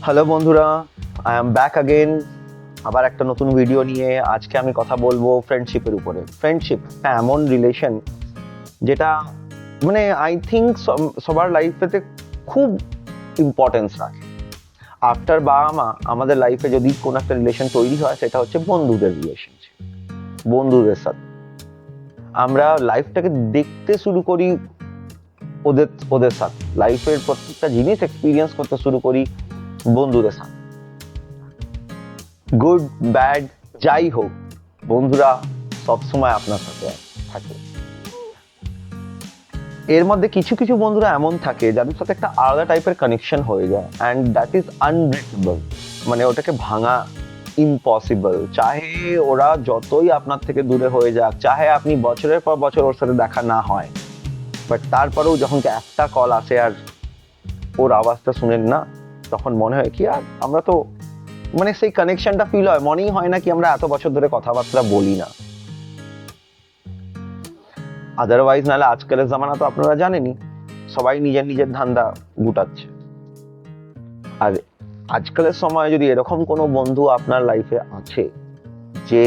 Hello বন্ধুরা, I am back again. আবার একটা নতুন ভিডিও নিয়ে আজকে আমি কথা বলবো ফ্রেন্ডশিপের উপরে। ফ্রেন্ডশিপ এমন রিলেশন যেটা মানে আই থিঙ্ক সবার লাইফেতে খুব ইম্পর্টেন্স রাখে। আফটার বাবা মা আমাদের লাইফে যদি কোনো একটা রিলেশন তৈরি হয়, সেটা হচ্ছে বন্ধুদের রিলেশনশিপ। বন্ধুদের সাথে আমরা লাইফটাকে দেখতে শুরু করি, ওদের ওদের সাথে লাইফের প্রত্যেকটা জিনিস এক্সপিরিয়েন্স করতে শুরু করি বন্ধুদের সাথে। গুড ব্যাড যাই হোক, বন্ধুরা সবসময় আপনার সাথে থাকে। এর মধ্যে কিছু কিছু বন্ধুরা এমন থাকে যাদের সাথে একটা আলাদা টাইপের কানেকশন হয়ে যায়, অ্যান্ড দ্যাট ইজ আনব্রেকেবল। মানে ওটাকে ভাঙা ইম্পসিবল। চাহে ওরা যতই আপনার থেকে দূরে হয়ে যাক, চাহে আপনি বছরের পর বছর ওর সাথে দেখা না হয়, বাট তারপরেও যখন একটা কল আসে আর ওর আওয়াজটা শুনেন না, তখন মনে হয় কি আর আমরা তো মানে সেই কানেকশনটা ফিল হয়। মনেই হয় না কি আমরা এত বছর ধরে কথাবার্তা বলি না। আদারওয়াইজ নাহলে আজকালের জামানা তো আপনারা জানেনই, সবাই নিজের নিজের ধান্দা গুটাচ্ছে। আর আজকালের সময় যদি এরকম কোনো বন্ধু আপনার লাইফে আছে যে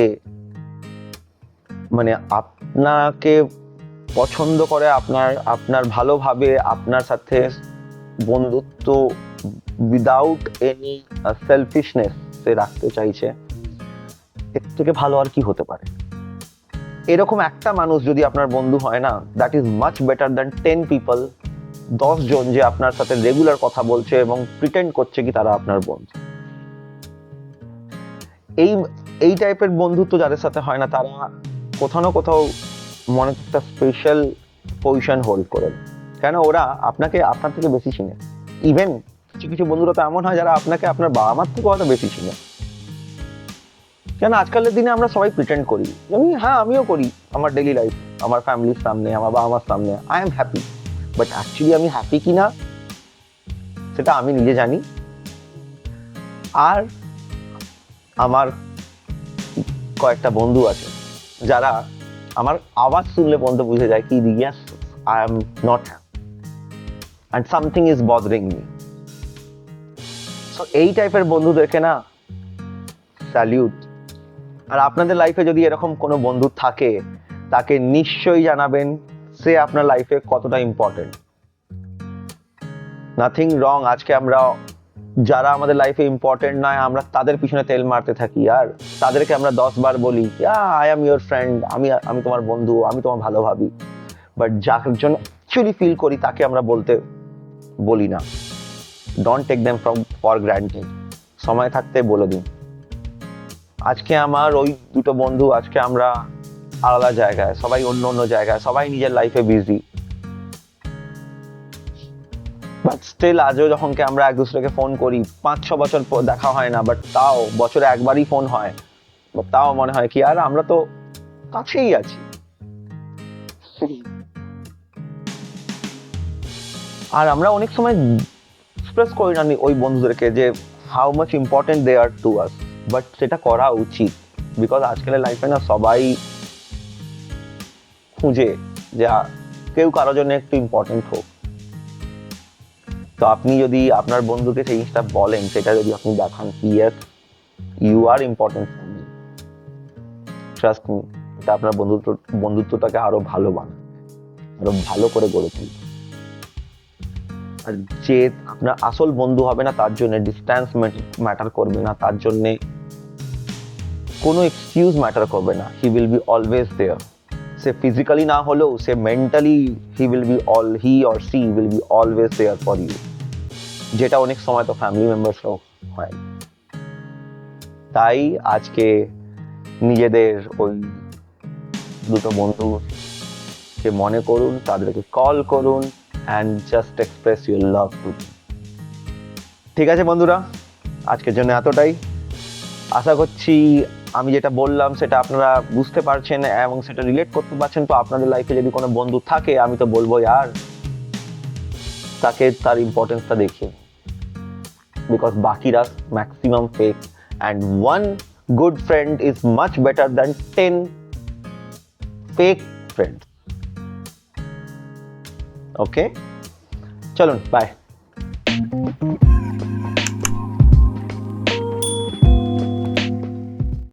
মানে আপনাকে পছন্দ করে, আপনার আপনার ভালোভাবে আপনার সাথে বন্ধুত্ব উইদাউট এনি সেলফিশনেস সে রাখতে চাইছে, এর থেকে ভালো আর কি হতে পারে? এরকম একটা মানুষ যদি আপনার বন্ধু হয় না, that is much better than 10 people, 10 জন যে আপনার সাথে রেগুলার কথা বলছে এবং প্রিটেন্ড করছে কি তারা আপনার বন্ধু। এই এই টাইপের বন্ধুত্ব যাদের সাথে হয় না, তারা কোথাও না কোথাও মনে একটা স্পেশাল পজিশন হোল্ড করে। কেন? ওরা আপনাকে আপনার থেকে বেশি চিনে। ইভেন কিছু কিছু বন্ধুরা তো এমন হয় যারা আপনাকে আপনার বাবা মার থেকে হয়তো বেশি চিনে। কেন আজকালের দিনে আমরা সবাই প্রিটেন্ড করি, হ্যাঁ আমিও করি আমার ডেইলি লাইফ, আমার ফ্যামিলির সামনে, আমার বাবা মার সামনে I am happy, but actually আমি হ্যাপি কি না সেটা আমি নিজে জানি। আর আমার কয়েকটা বন্ধু আছে যারা আমার আওয়াজ শুনলে পর্যন্ত বুঝে যায় কি yes I am not happy and something is bothering me. So এই টাইপের বন্ধুদেরকে না স্যালিউট। আর আপনাদের লাইফে যদি এরকম কোনো বন্ধু থাকে, তাকে নিশ্চয়ই জানাবেন সে আপনার লাইফে কতটা ইম্পর্টেন্ট। Nothing wrong. আজকে আমরা যারা আমাদের লাইফে ইম্পর্টেন্ট নয়, আমরা তাদের পিছনে তেল মারতে থাকি, আর তাদেরকে আমরা 10 বার বলি আই এম ইউর ফ্রেন্ড, আমি আমি তোমার বন্ধু, আমি তোমার ভালো ভাবি, বাট যার জন্য অ্যাকচুয়ালি ফিল করি তাকে আমরা বলতে বলি না। Don't take them for granted. সময় থাকতে বলে দিন। আজকে আমার ওই দুটো বন্ধু, আজকে আমরা আলাদা জায়গায়, সবাই অন্য অন্য জায়গায়, সবাই নিজের লাইফে বিজি, বাট স্টিল আজও যখন আমরা এক দুসরাকে ফোন করি, 5-6 বছর দেখা হয় না, বাট তাও বছরে একবারই ফোন হয়, তাও মনে হয় কি আর আমরা তো কাছেই আছি। আর আমরা অনেক সময় এক্সপ্রেস করি না ওই বন্ধুদেরকে যে how much important they are to us, but সেটা করা উচিত। বিকজ আজকালের লাইফে না সবাই খুঁজে যে কেউ কারোর জন্য একটু ইম্পর্টেন্ট হোক। তো আপনি যদি আপনার বন্ধুকে সেই জিনিসটা বলেন, সেটা যদি আপনি দেখান yes you are important for me, trust me, এটা আপনার বন্ধুত্বটাকে আরো ভালো বানায়, আরো ভালো করে গড়ে তুলবে। আর যে আপনার আসল বন্ধু হবে না, তার জন্য ডিস্টেন্স ম্যাটার করবে না, তার জন্য কোনো এক্সকিউজ ম্যাটার করবে না। He will be always there. সে ফিজিক্যালি না হলেও সে mentally he or she will be always there for you, যেটা অনেক সময় তো ফ্যামিলি মেম্বারসরাও হয়। তাই আজকে নিজেদের ওই দুটো বন্ধুকে মনে করুন, তাদেরকে কল করুন and just express your love to. ঠিক আছে বন্ধুরা, আজকের জন্য এতটাই। আশা করছি আমি যেটা বললাম সেটা আপনারা বুঝতে পারছেন এবং সেটা রিলেট করতে পারছেন। তো আপনাদের লাইফে যদি কোনো বন্ধু থাকে, আমি তো বলবো আর তাকে তার ইম্পর্টেন্সটা দেখিয়ে, বিকজ বাকিরা maximum fake, and one good friend is much better than 10 fake friend. Okay, চলুন বাই।